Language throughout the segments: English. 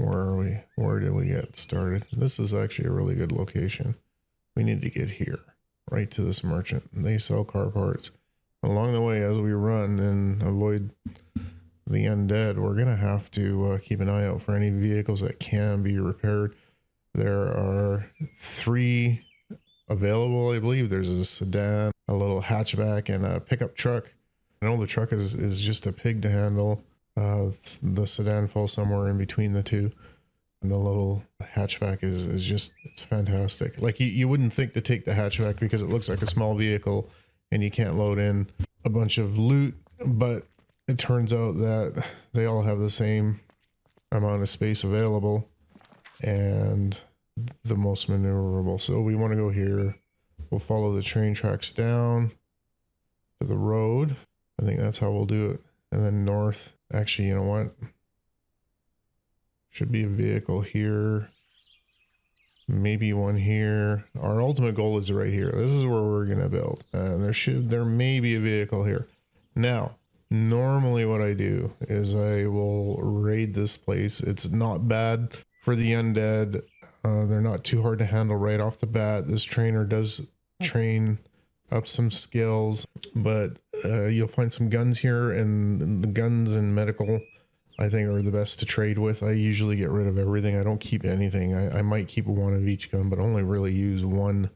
Where are we? Where did we get started? This is actually a really good location. We need to get here, right to this merchant. They sell car parts. Along the way, as we run and avoid the undead, we're going to have to keep an eye out for any vehicles that can be repaired. There are 3 available, I believe. There's a sedan, a little hatchback, and a pickup truck. I know the truck is just a pig to handle. The sedan falls somewhere in between the two. And the little hatchback is just, it's fantastic. Like you wouldn't think to take the hatchback because it looks like a small vehicle and you can't load in a bunch of loot, but it turns out that they all have the same amount of space available and the most maneuverable. So we want to go here. We'll follow the train tracks down to the road. I think that's how we'll do it. And then north. Actually, you know what? Should be a vehicle here. Maybe one here. Our ultimate goal is right here. This is where we're gonna build. There may be a vehicle here. Now, normally what I do is I will raid this place. It's not bad for the undead. They're not too hard to handle right off the bat. This trainer does train up some skills, but you'll find some guns here, and the guns and medical I think are the best to trade with. I usually get rid of everything. I don't keep anything. I might keep one of each gun, but only really use one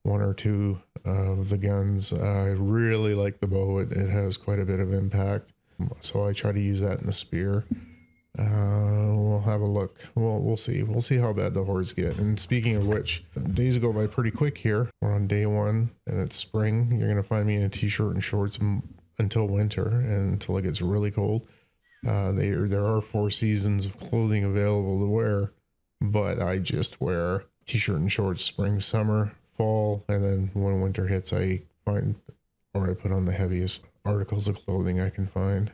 or two of the guns. I really like the bow. It has quite a bit of impact, so I try to use that in the spear. We'll have a look. We'll see. We'll see how bad the hordes get. And speaking of which, days go by pretty quick here. We're on day 1 and it's spring. You're gonna find me in a t-shirt and shorts until winter and until it gets really cold. There are 4 seasons of clothing available to wear, but I just wear t-shirt and shorts spring, summer, fall, and then when winter hits, I put on the heaviest articles of clothing I can find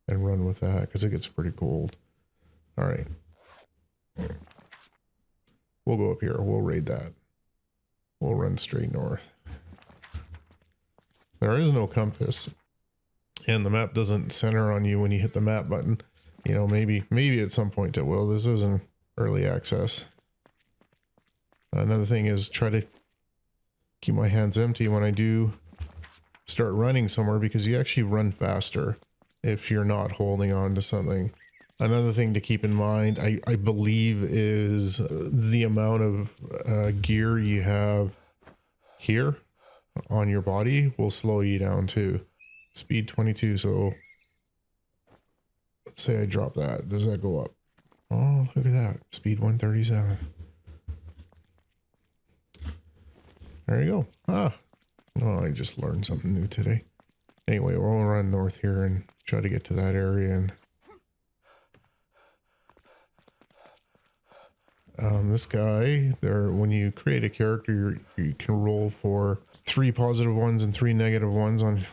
and run with that because it gets pretty cold. All right. We'll go up here. We'll raid that. We'll run straight north. There is no compass, and the map doesn't center on you when you hit the map button. You know, maybe at some point it will. This isn't early access. Another thing is try to keep my hands empty when I do start running somewhere, because you actually run faster if you're not holding on to something. Another thing to keep in mind, I believe, is the amount of gear you have here on your body will slow you down too. Speed 22, so let's say I drop that. Does that go up? Oh, look at that. Speed 137. There you go. Ah, well, I just learned something new today. Anyway, we'll run north here and try to get to that area. And this guy there, when you create a character, you can roll for 3 positive ones and 3 negative ones. On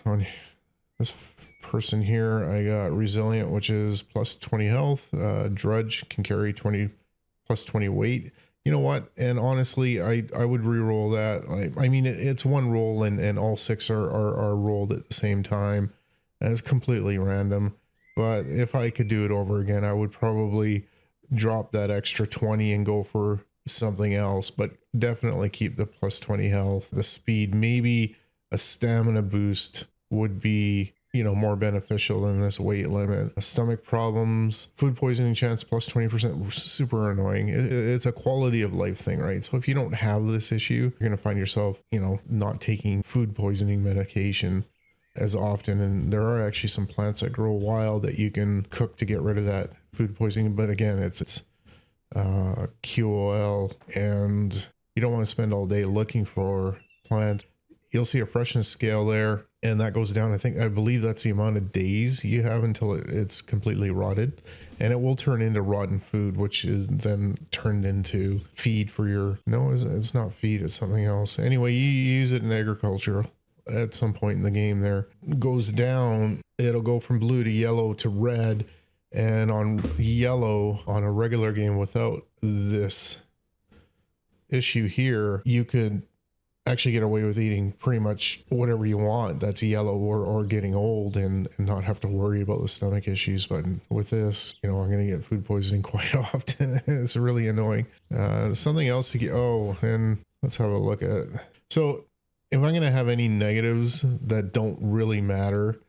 this person here, I got resilient, which is plus 20 health. Drudge can carry plus 20 weight. You know what? And honestly, I would re-roll that. I mean, it's one roll and all 6 are rolled at the same time. And it's completely random. But if I could do it over again, I would probably drop that extra 20 and go for something else. But definitely keep the plus 20 health. The speed, maybe a stamina boost would be, you know, more beneficial than this weight limit. Stomach problems, food poisoning chance plus 20%, super annoying. It's a quality of life thing, right? So if you don't have this issue, you're going to find yourself, you know, not taking food poisoning medication as often. And there are actually some plants that grow wild that you can cook to get rid of that food poisoning. But again, it's QOL, and you don't want to spend all day looking for plants. You'll see a freshness scale there, and that goes down. I believe that's the amount of days you have until it's completely rotted, and it will turn into rotten food, which is then turned into feed for your, no, it's not feed, it's something else. Anyway, you use it in agriculture at some point in the game there. It goes down, it'll go from blue to yellow to red, and on yellow, on a regular game without this issue here, you could actually get away with eating pretty much whatever you want that's yellow or getting old, and not have to worry about the stomach issues. But with this, you know, I'm going to get food poisoning quite often. It's really annoying. Something else to get, oh, and let's have a look at it. So if I'm going to have any negatives that don't really matter,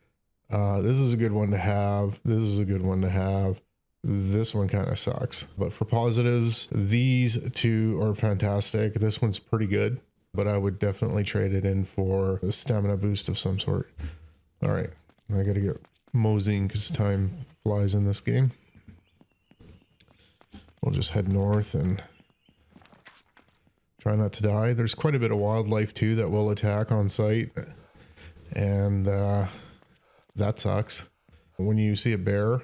this is a good one to have. This is a good one to have. This one kind of sucks. But for positives, these two are fantastic. This one's pretty good, but I would definitely trade it in for a stamina boost of some sort. All right, I got to get moseying because time flies in this game. We'll just head north and try not to die. There's quite a bit of wildlife too that will attack on sight, and that sucks. When you see a bear,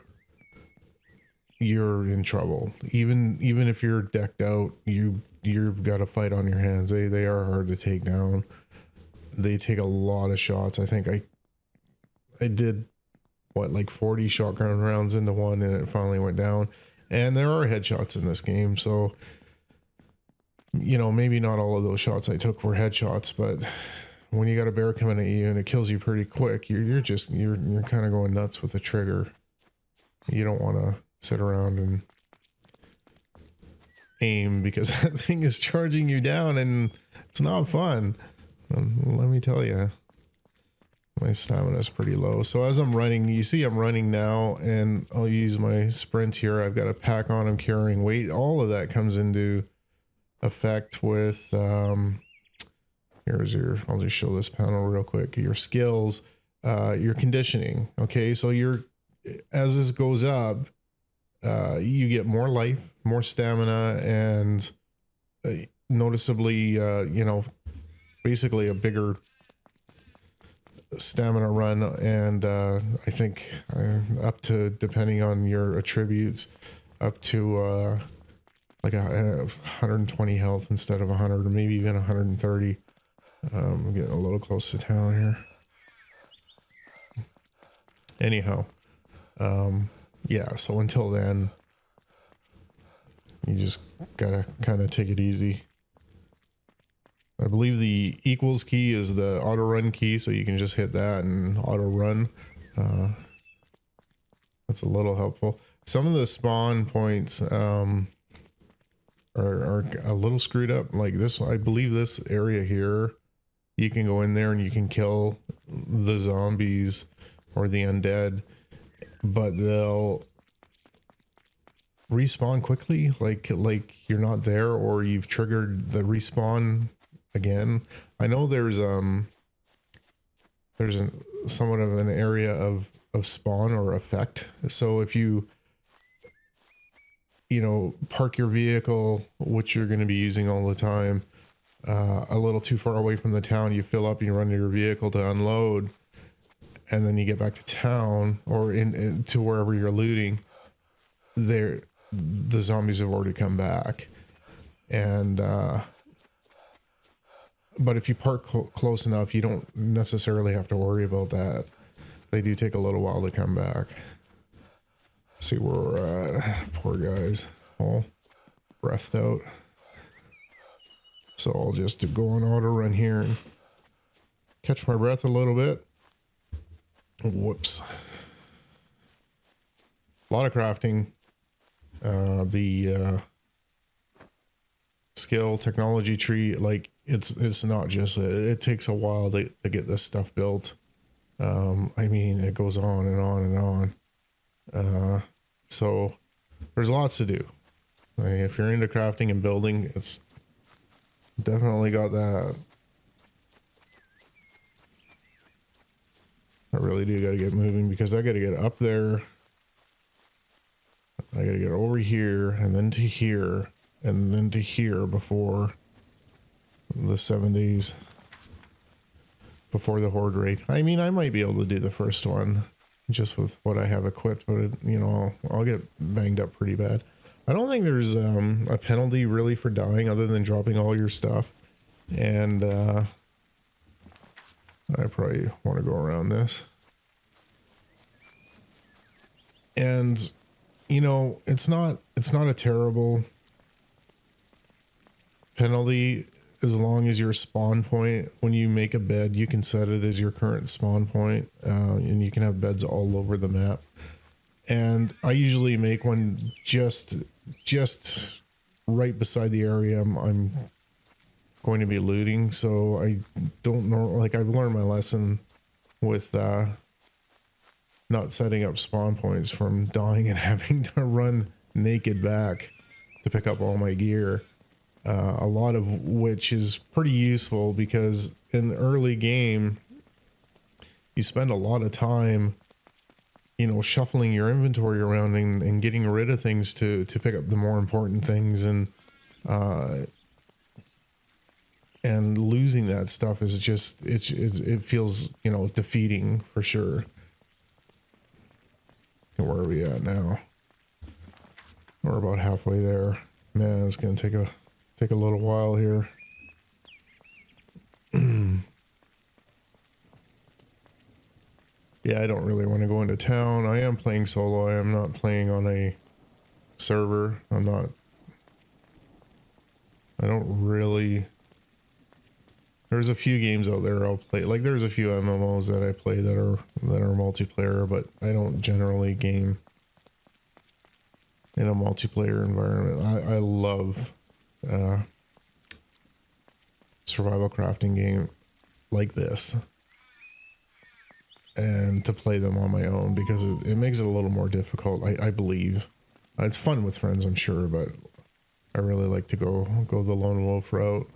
you're in trouble. Even if you're decked out, you've got a fight on your hands. They are hard to take down. They take a lot of shots. I think I did what, like 40 shotgun rounds into one, and it finally went down. And there are headshots in this game, so you know, maybe not all of those shots I took were headshots, but when you got a bear coming at you and it kills you pretty quick, you're kind of going nuts with the trigger. You don't want to sit around and aim because that thing is charging you down, and it's not fun. Let me tell you, my stamina is pretty low. So as I'm running, you see I'm running now, and I'll use my sprint here. I've got a pack on, I'm carrying weight. All of that comes into effect with here's your, I'll just show this panel real quick. Your skills, your conditioning. Okay, so as this goes up, you get more life, more stamina, and noticeably you know, basically a bigger stamina run. And I think up to, depending on your attributes, up to like 120 health instead of 100, or maybe even 130. I'm getting a little close to town here. Anyhow, yeah, so until then, you just gotta kind of take it easy. I believe the equals key is the auto run key, so you can just hit that and auto run. That's a little helpful. Some of the spawn points are a little screwed up. Like this, I believe this area here, you can go in there and you can kill the zombies or the undead, but they'll respawn quickly, like you're not there, or you've triggered the respawn again. I know there's somewhat of an area of spawn or effect. So if you know, park your vehicle, which you're going to be using all the time, a little too far away from the town, you fill up and you run to your vehicle to unload, and then you get back to town or to wherever you're looting, the zombies have already come back. And but if you park close enough, you don't necessarily have to worry about that. They do take a little while to come back. See where we're at. Poor guys, all breathed out. So I'll just go on auto run here and catch my breath a little bit. Whoops. A lot of crafting. The skill technology tree, like it's not just it takes a while to get this stuff built. I mean, it goes on and on and on. So there's lots to do. I mean, if you're into crafting and building, it's definitely got that. I really do got to get moving because I got to get up there. I got to get over here and then to here and then to here before the 7 days before the horde raid. I mean, I might be able to do the first one just with what I have equipped, but it, you know, I'll get banged up pretty bad. I don't think there's a penalty really for dying other than dropping all your stuff. And I probably want to go around this. And you know, it's not a terrible penalty. as long as your spawn point, when you make a bed, you can set it as your current spawn point, and you can have beds all over the map. And I usually make one just right beside the area I'm going to be looting. So I don't know, like I've learned my lesson with not setting up spawn points from dying and having to run naked back to pick up all my gear. A lot of which is pretty useful because in the early game, you spend a lot of time, you know, shuffling your inventory around and getting rid of things to pick up the more important things, and losing that stuff is just, it feels, you know, defeating for sure. Where are we at now? We're about halfway there. Man, it's gonna take a little while here. Yeah, I don't really want to go into town. I am playing solo. I am not playing on a server. I don't really. There's a few games out there I'll play. Like there's a few MMOs that I play that are multiplayer, but I don't generally game in a multiplayer environment. I love survival crafting game like this, and to play them on my own because it makes it a little more difficult. I believe it's fun with friends, I'm sure, but I really like to go the lone wolf route.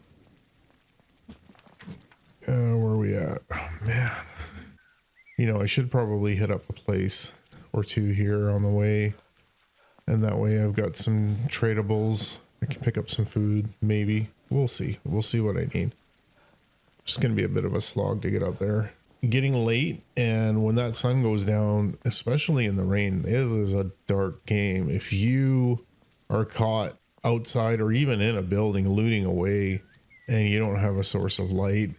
Where are we at? Oh, man. You know, I should probably hit up a place or two here on the way. And that way I've got some tradables. I can pick up some food, maybe. We'll see. We'll see what I need. Just going to be a bit of a slog to get up there. Getting late, and when that sun goes down, especially in the rain, it is a dark game. If you are caught outside or even in a building looting away and you don't have a source of light,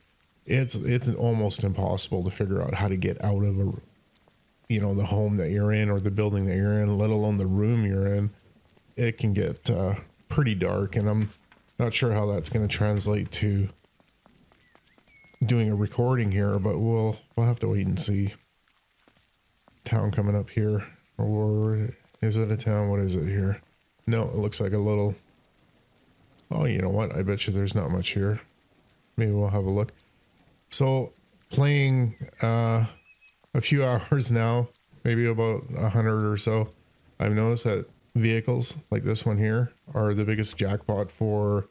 it's almost impossible to figure out how to get out of the home that you're in or the building that you're in, let alone the room you're in. It can get pretty dark, and I'm not sure how that's going to translate to doing a recording here, but we'll have to wait and see. Town coming up here, or is it a town? What is it here? No, it looks like a little. Oh, you know what? I bet you there's not much here. Maybe we'll have a look. So playing a few hours now, maybe about 100 or so, I've noticed that vehicles like this one here are the biggest jackpot for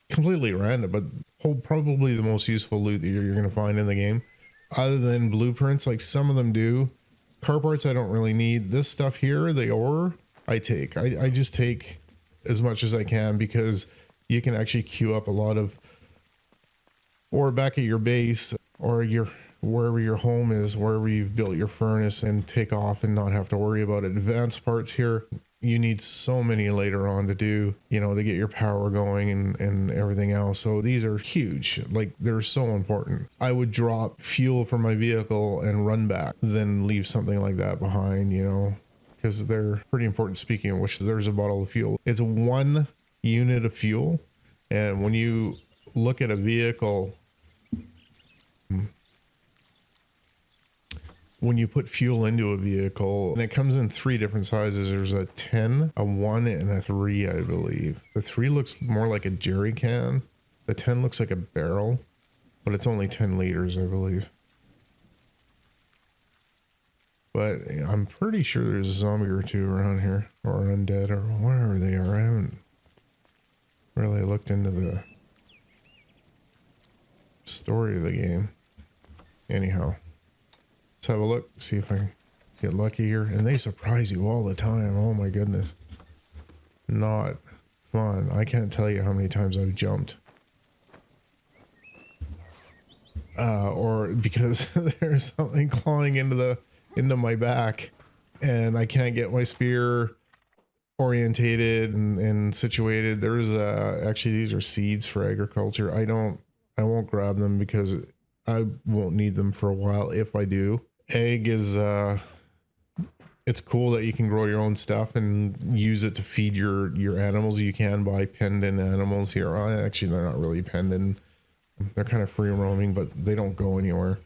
completely random, but hold probably the most useful loot that you're going to find in the game. Other than blueprints, like some of them do. Car parts I don't really need. This stuff here, the ore, I take. I just take as much as I can because you can actually queue up a lot of ore back at your base or wherever your home is, wherever you've built your furnace, and take off and not have to worry about it. Advanced parts here, you need so many later on to do, to get your power going and everything else. So these are huge. Like, they're so important. I would drop fuel for my vehicle and run back than leave something like that behind, because they're pretty important. Speaking of which, there's a bottle of fuel. It's 1 unit of fuel. And when you look at a vehicle, when you put fuel into a vehicle, and it comes in 3 different sizes. There's a 10, a 1, and a 3, I believe. The 3 looks more like a jerry can. The 10 looks like a barrel, but it's only 10 liters, I believe. But I'm pretty sure there's a zombie or 2 around here, or undead, or wherever they are. I haven't really looked into the story of the game. Anyhow. Let's have a look, see if I can get lucky here. And they surprise you all the time. Oh my goodness. Not fun. I can't tell you how many times I've jumped. Or because there's something clawing into my back and I can't get my spear orientated and situated. There's actually, these are seeds for agriculture. I won't grab them because I won't need them for a while if I do. Egg is it's cool that you can grow your own stuff and use it to feed your animals. You can buy penned in animals here. Actually, they're not really penned in. They're kind of free roaming, but they don't go anywhere.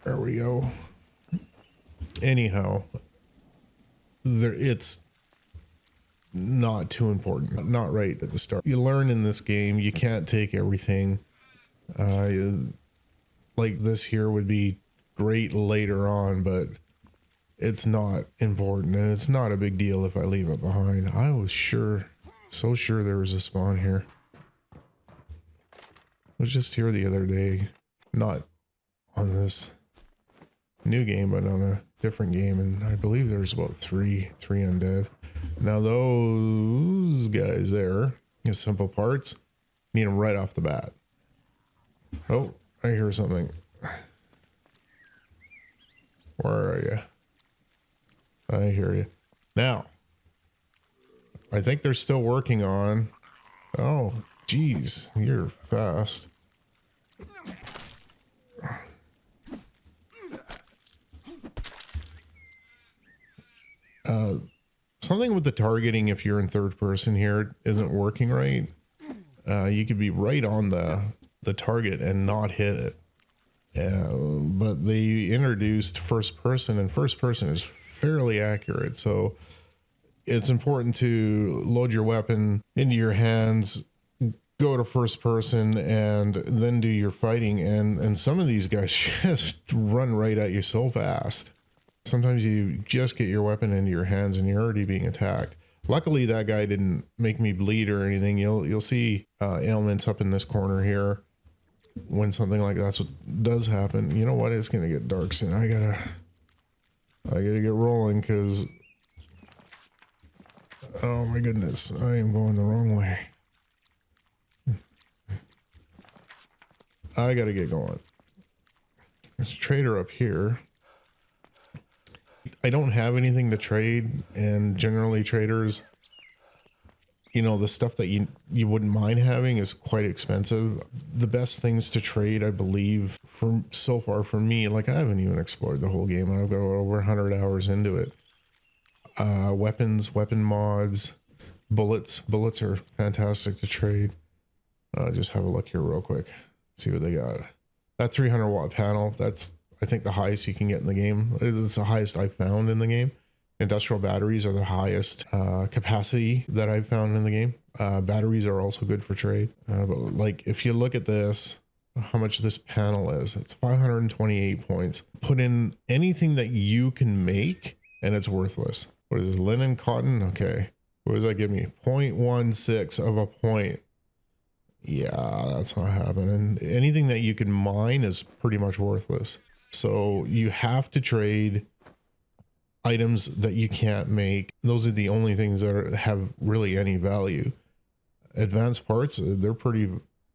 There we go. Anyhow, it's not too important. Not right at the start. You learn in this game, you can't take everything. Like this here would be great later on, but it's not important, and it's not a big deal if I leave it behind. I was so sure there was a spawn here. I was just here the other day, not on this new game, but on a different game, and I believe there's about three undead. Now those guys there, the simple parts, need them right off the bat. Oh, I hear something. Where are you? I hear you. Now, I think they're still working on... Oh, geez, you're fast. Something with the targeting, if you're in third person here, isn't working right. You could be right on the target and not hit it. But they introduced first person, and first person is fairly accurate. So it's important to load your weapon into your hands, go to first person, and then do your fighting. And some of these guys just run right at you so fast. Sometimes you just get your weapon into your hands and you're already being attacked. Luckily, that guy didn't make me bleed or anything. You'll see ailments up in this corner here when something like that's what does happen. You know what? It's gonna get dark soon. I gotta get rolling because, oh my goodness, I am going the wrong way. I gotta get going. There's a trader up here. I don't have anything to trade, and generally traders, you know, the stuff that you wouldn't mind having is quite expensive. The best things to trade, I believe, from so far for me, like I haven't even explored the whole game, and I've got over 100 hours into it. Weapons, weapon mods, bullets. Bullets are fantastic to trade. Just have a look here real quick, see what they got. That 300 watt panel, that's I think the highest you can get in the game. It's the highest I've found in the game. Industrial batteries are the highest capacity that I've found in the game. Batteries are also good for trade. But like if you look at this, how much this panel is, it's 528 points. Put in anything that you can make and it's worthless. What is this, linen, cotton? Okay. What does that give me? 0.16 of a point. Yeah, that's not happening. Anything that you can mine is pretty much worthless. So you have to trade items that you can't make. Those are the only things that have really any value. Advanced parts, they're pretty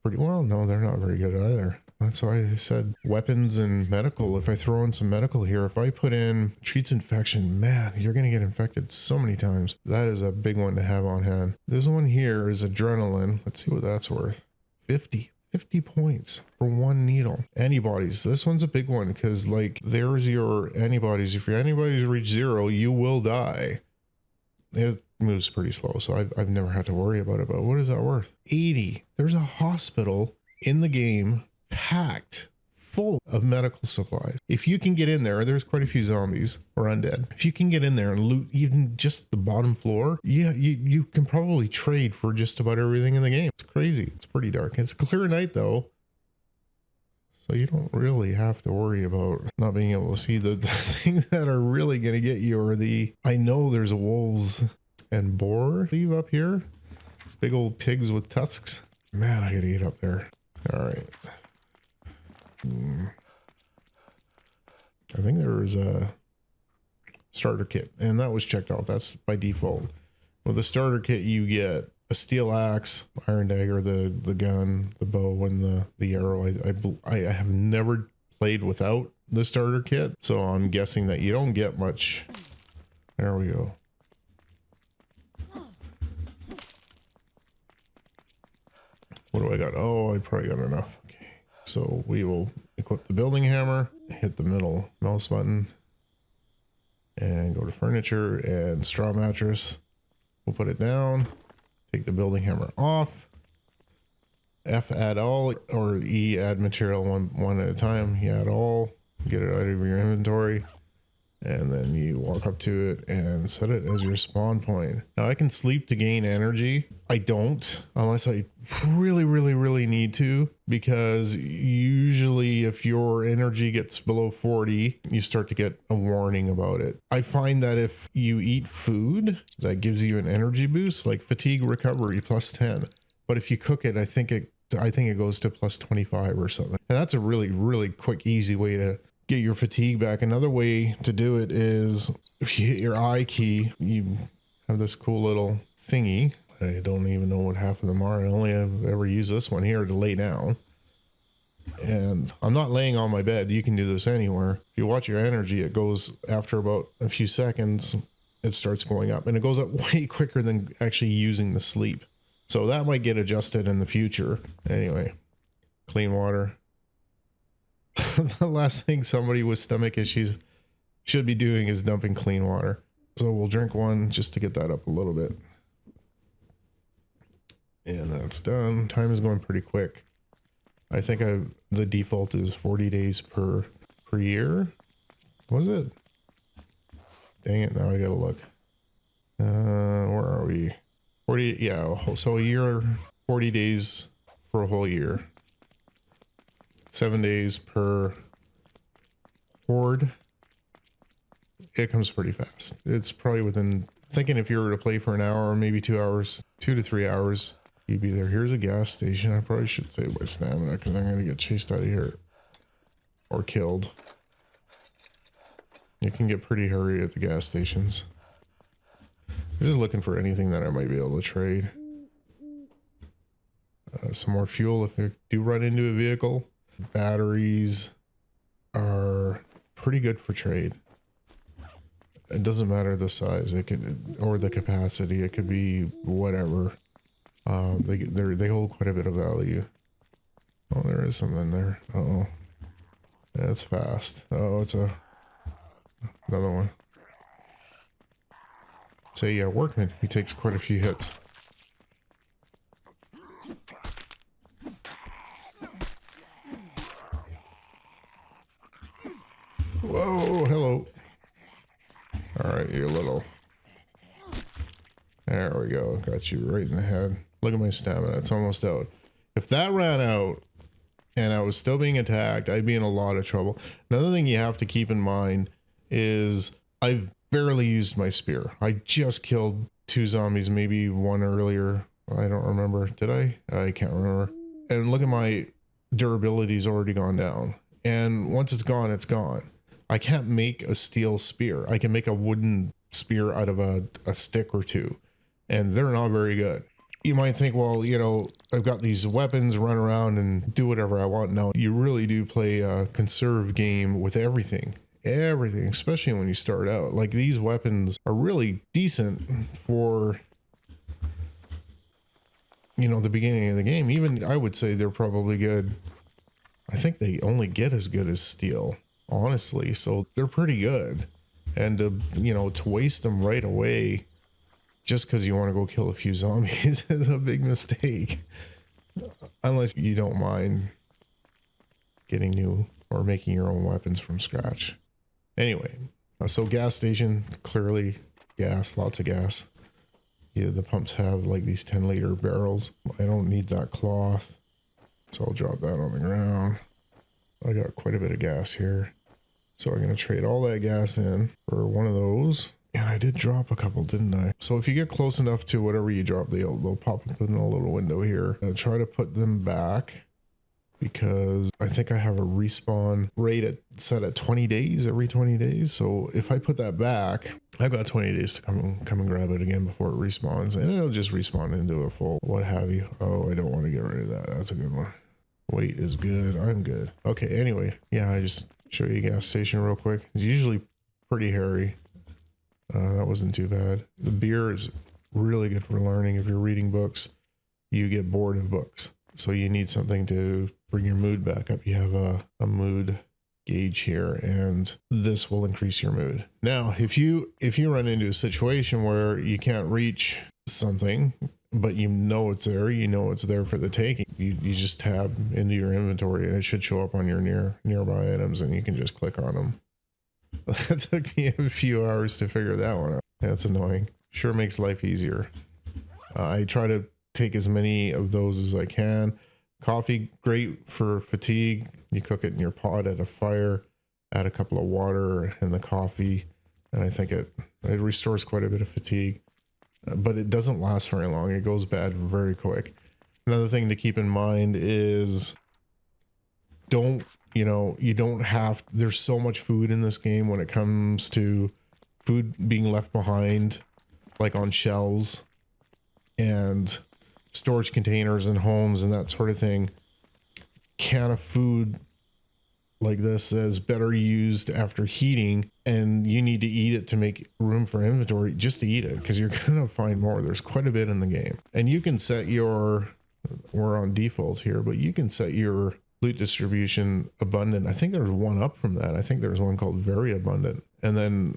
well. No, they're not very good either. That's why I said weapons and medical. If I throw in some medical here, if I put in treats infection, man, you're going to get infected so many times. That is a big one to have on hand. This one here is adrenaline. Let's see what that's worth. 50 points for one needle. Antibodies. This one's a big one because like there's your antibodies. If your antibodies reach 0, you will die. It moves pretty slow, so I've never had to worry about it. But what is that worth? 80. There's a hospital in the game packed full of medical supplies. If you can get in there, there's quite a few zombies or undead. If you can get in there and loot even just the bottom floor, yeah, you can probably trade for just about everything in the game. It's crazy. It's pretty dark. It's a clear night though, so you don't really have to worry about not being able to see the things that are really going to get you. Or I know there's wolves and boar leave up here. Big old pigs with tusks. Man, I gotta get up there. All right. I think there was a starter kit, and that was checked out. That's by default. With the starter kit, you get a steel axe, iron dagger, the gun, the bow, and the arrow. I have never played without the starter kit, so I'm guessing that you don't get much. There we go. What do I got? Oh, I probably got enough. Okay, so we will equip the building hammer, hit the middle mouse button, and go to furniture and straw mattress. We'll put it down, take the building hammer off, F add all, or E add material one at a time. You add all, get it out of your inventory, and then you walk up to it and set it as your spawn point. Now I can sleep to gain energy. I don't, unless I really need to, because usually if your energy gets below 40, you start to get a warning about it. I find that if you eat food that gives you an energy boost, like fatigue recovery plus 10, but if you cook it, I think it goes to plus 25 or something. And that's a really quick, easy way to get your fatigue back. Another way to do it is if you hit your I key, you have this cool little thingy. I don't even know what half of them are. I only have ever used this one here to lay down. And I'm not laying on my bed. You can do this anywhere. If you watch your energy, it goes after about a few seconds, it starts going up, and it goes up way quicker than actually using the sleep. So that might get adjusted in the future. Anyway, clean water. The last thing somebody with stomach issues should be doing is dumping clean water. So we'll drink one just to get that up a little bit. And that's done. Time is going pretty quick. I think the default is 40 days per year. Was it? Dang it, now I gotta look. Where are we? 40, yeah, so a year, 40 days for a whole year. 7 days per horde. It comes pretty fast. It's probably within, thinking if you were to play for an hour or maybe 2 hours, 2 to 3 hours, you'd be there. Here's a gas station. I probably should save my stamina because I'm going to get chased out of here or killed. You can get pretty hairy at the gas stations. I'm just looking for anything that I might be able to trade. Some more fuel if I do run into a vehicle. Batteries are pretty good for trade. It doesn't matter the size, it could, or the capacity. It could be whatever. They hold quite a bit of value. Oh, there is something there. Uh-oh. Yeah, it's fast. Oh, it's another one. So yeah, workman. He takes quite a few hits. Whoa, hello. All right, you little. There we go. Got you right in the head. Look at my stamina. It's almost out. If that ran out and I was still being attacked, I'd be in a lot of trouble. Another thing you have to keep in mind is I've barely used my spear. I just killed 2 zombies, maybe one earlier. I don't remember. Did I? I can't remember. And look at my durability's already gone down. And once it's gone, it's gone. I can't make a steel spear. I can make a wooden spear out of a stick or two, and they're not very good. You might think, well, you know, I've got these weapons, run around and do whatever I want. No, you really do play a conserve game with everything. Everything, especially when you start out. Like, these weapons are really decent for, you know, the beginning of the game. Even I would say they're probably good. I think they only get as good as steel, honestly. So they're pretty good. And to, you know, to waste them right away just because you want to go kill a few zombies is a big mistake. Unless you don't mind getting new or making your own weapons from scratch. Anyway, so gas station, clearly gas, lots of gas. Yeah, the pumps have like these 10-liter barrels. I don't need that cloth, so I'll drop that on the ground. I got quite a bit of gas here, so I'm going to trade all that gas in for one of those. And I did drop a couple, didn't I? So if you get close enough to whatever you drop, they'll pop up in a little window here. And try to put them back, because I think I have a respawn rate set at 20 days, every 20 days. So if I put that back, I've got 20 days to come and grab it again before it respawns, and it'll just respawn into a full what have you. Oh, I don't want to get rid of that. That's a good one. Weight is good. I'm good. Okay, anyway, yeah, I just show you a gas station real quick. It's usually pretty hairy. That wasn't too bad. The beer is really good for learning. If you're reading books, you get bored of books. So you need something to bring your mood back up. You have a mood gauge here, and this will increase your mood. Now, if you run into a situation where you can't reach something, but you know it's there. You know it's there for the taking. You just tab into your inventory and it should show up on your nearby items, and you can just click on them. That took me a few hours to figure that one out. That's annoying. Sure makes life easier. I try to take as many of those as I can. Coffee, great for fatigue. You cook it in your pot at a fire, add a couple of water in the coffee, and I think it restores quite a bit of fatigue. But it doesn't last very long. It goes bad very quick. Another thing to keep in mind is you don't have, there's so much food in this game when it comes to food being left behind, like on shelves and storage containers and homes and that sort of thing. Can of food like this is better used after heating, and you need to eat it to make room for inventory. Just to eat it, because you're gonna find more. There's quite a bit in the game, and you can set your, we're on default here, but you can set your loot distribution abundant. I think there's one up from that. I think there's one called very abundant, and then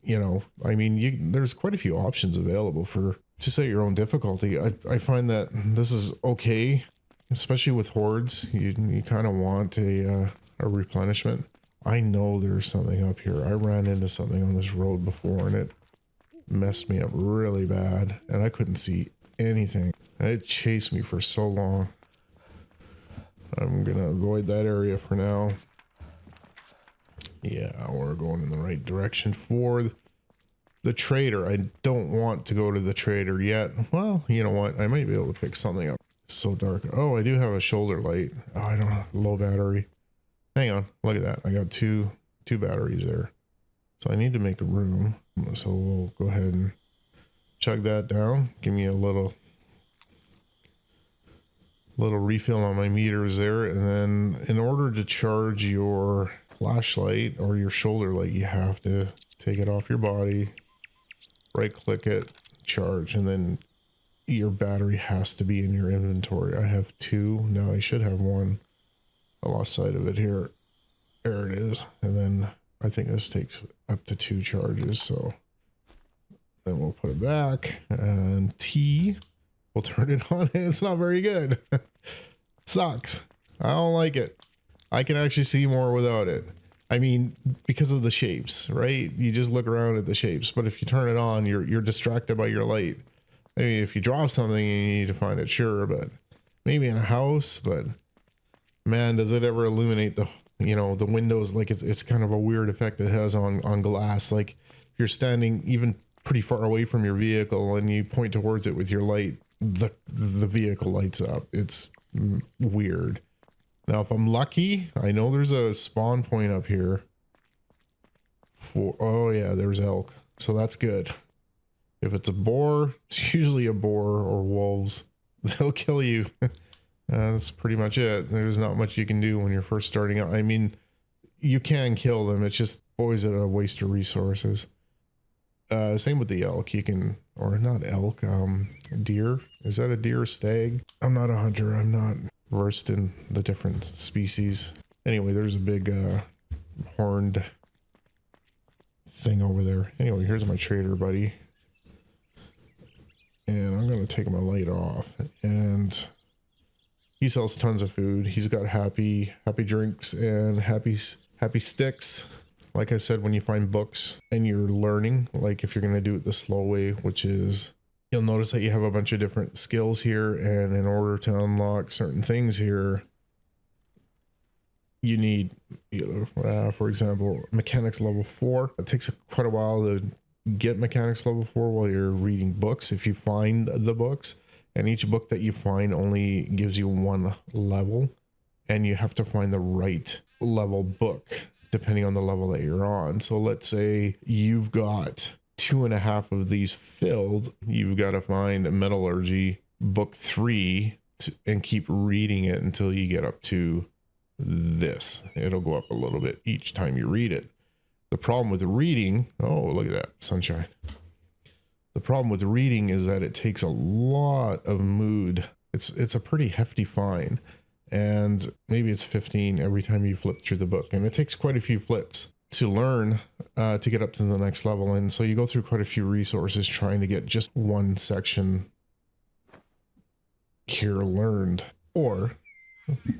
there's quite a few options available for to set your own difficulty. I find that this is okay, especially with hordes. You kind of want a replenishment. I know there's something up here. I ran into something on this road before and it messed me up really bad, and I couldn't see anything, and it chased me for so long. I'm gonna avoid that area for now. Yeah, we're going in the right direction for the trader. I don't want to go to the trader yet. Well, you know what? I might be able to pick something up. It's so dark. Oh, I do have a shoulder light. Oh, I don't have low battery. Hang on, look at that. I got two batteries there. So I need to make room. So we'll go ahead and chug that down. Give me a little refill on my meters there. And then in order to charge your flashlight or your shoulder light, you have to take it off your body, right click it, charge, and then your battery has to be in your inventory. I have two. Now I should have one. I lost sight of it here. There it is. And then I think this takes up to 2 charges. So then we'll put it back, and T, we'll turn it on, and it's not very good. Sucks. I don't like it. I can actually see more without it. I mean, because of the shapes, right? You just look around at the shapes, but if you turn it on, you're distracted by your light. I mean, if you drop something, you need to find it, sure, but maybe in a house, but man, does it ever illuminate the windows? Like it's kind of a weird effect it has on glass. Like if you're standing even pretty far away from your vehicle and you point towards it with your light, the vehicle lights up. It's weird. Now, if I'm lucky, I know there's a spawn point up here for, oh yeah, there's elk. So that's good. If it's a boar, it's usually a boar or wolves. They'll kill you. That's pretty much it. There's not much you can do when you're first starting out. I mean, you can kill them. It's just always at a waste of resources. Same with the elk. You can, or not elk, deer. Is that a deer or stag? I'm not a hunter. I'm not versed in the different species. Anyway, there's a big horned thing over there. Anyway, here's my trader buddy. And I'm going to take my light off, and he sells tons of food. He's got happy drinks and happy sticks. Like I said, when you find books and you're learning, like if you're going to do it the slow way, which is, you'll notice that you have a bunch of different skills here. And in order to unlock certain things here, you need, for example, mechanics level 4. It takes quite a while to get mechanics level 4 while you're reading books, if you find the books. And each book that you find only gives you 1 level, and you have to find the right level book depending on the level that you're on. So let's say you've got 2.5 of these filled. You've got to find Metallurgy book 3 and keep reading it until you get up to this. It'll go up a little bit each time you read it. The problem with reading, oh, look at that sunshine. The problem with reading is that it takes a lot of mood. It's a pretty hefty fine, and maybe it's 15 every time you flip through the book, and it takes quite a few flips to learn to get up to the next level. And so you go through quite a few resources trying to get just one section here learned. Or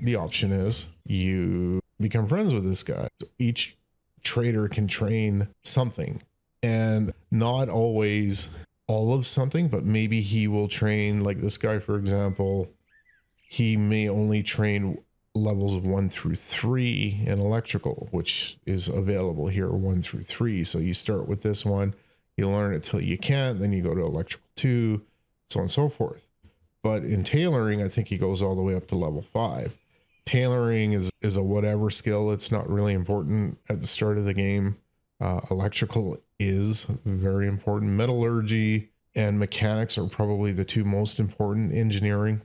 the option is you become friends with this guy. Each trader can train something, and not always all of something, but maybe he will train, like this guy, for example, he may only train levels 1 through 3 in electrical, which is available here 1 through 3. So you start with this one, you learn it till you can't, then you go to electrical 2, so on and so forth. But in tailoring, I think he goes all the way up to level 5. Tailoring is a whatever skill. It's not really important at the start of the game. Electrical is very important. Metallurgy and mechanics are probably the two most important. Engineering,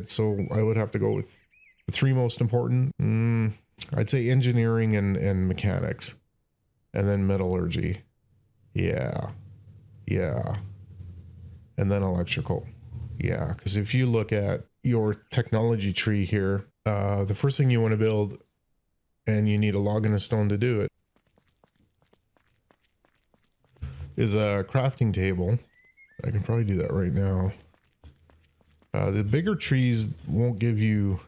so I would have to go with the 3 most important. I'd say engineering and mechanics, and then metallurgy. Yeah. And then electrical. Yeah, because if you look at your technology tree here, the first thing you want to build, and you need a log and a stone to do it, is a crafting table. I can probably do that right now. The bigger trees won't give you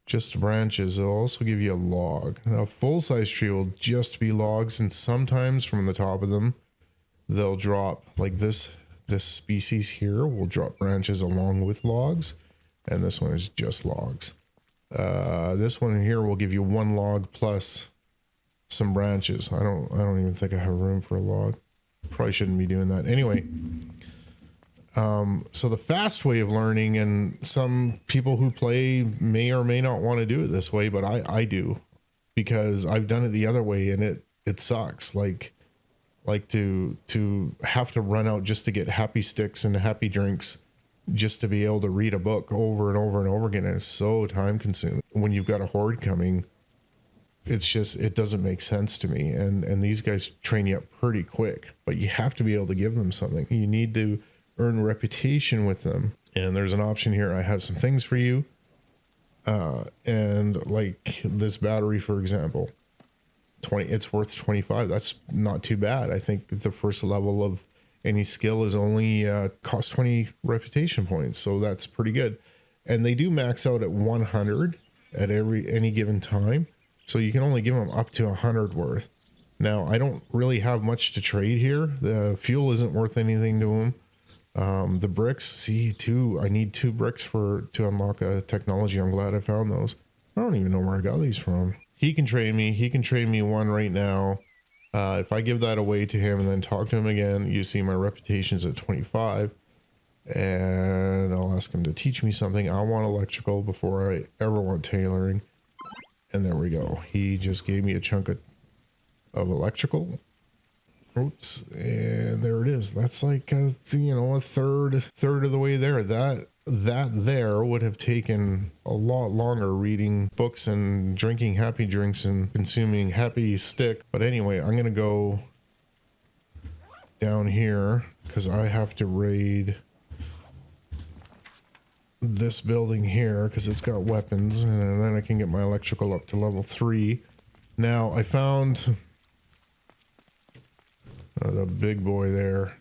just branches. They'll also give you a log. Now, a full-size tree will just be logs, and sometimes from the top of them, they'll drop, like this species here will drop branches along with logs, and this one is just logs. This one here will give you 1 log plus some branches. I don't even think I have room for a log. Probably shouldn't be doing that. Anyway, so the fast way of learning, and some people who play may or may not want to do it this way, but I do, because I've done it the other way, and it sucks. Like to have to run out just to get happy sticks and happy drinks just to be able to read a book over and over and over again. And it's so time consuming when you've got a horde coming. It's just, it doesn't make sense to me. And these guys train you up pretty quick, but you have to be able to give them something. You need to earn reputation with them. And there's an option here. I have some things for you. And like this battery, for example, it's worth 25. That's not too bad. I think the first level of any skill is only cost 20 reputation points, so that's pretty good. And they do max out at 100 at any given time, so you can only give them up to 100 worth. Now, I don't really have much to trade here. The fuel isn't worth anything to them. The bricks, I need 2 bricks to unlock a technology. I'm glad I found those. I don't even know where I got these from. He can trade me 1 right now. If I give that away to him and then talk to him again, you see my reputation's at 25, and I'll ask him to teach me something. I want electrical before I ever want tailoring. And there we go. He just gave me a chunk of electrical. Oops. And there it is. That's like, a third of the way there. That there would have taken a lot longer, reading books and drinking happy drinks and consuming happy stick. But anyway, I'm going to go down here because I have to raid this building here because it's got weapons, and then I can get my electrical up to level 3. Now I found the big boy there.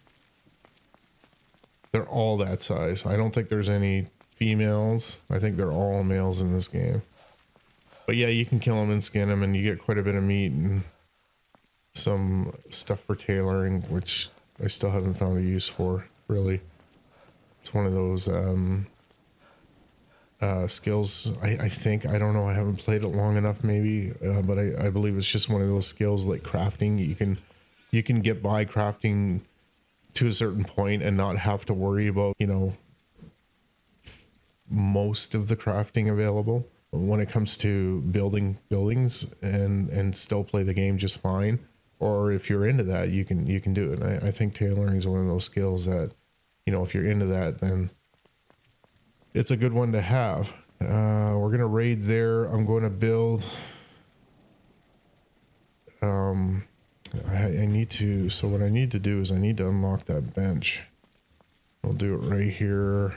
They're all that size. I don't think there's any females. I think they're all males in this game. But yeah, you can kill them and skin them, and you get quite a bit of meat and some stuff for tailoring, which I still haven't found a use for, really. It's one of those skills, I think. I don't know. I haven't played it long enough, maybe. But I believe it's just one of those skills like crafting. You can get by crafting to a certain point and not have to worry about, most of the crafting available when it comes to building buildings, and still play the game just fine. Or if you're into that, you can do it. And I think tailoring is one of those skills that, if you're into that, then it's a good one to have. We're going to raid there. I'm going to build, I need to, so what I need to do is I need to unlock that bench. I'll do it right here.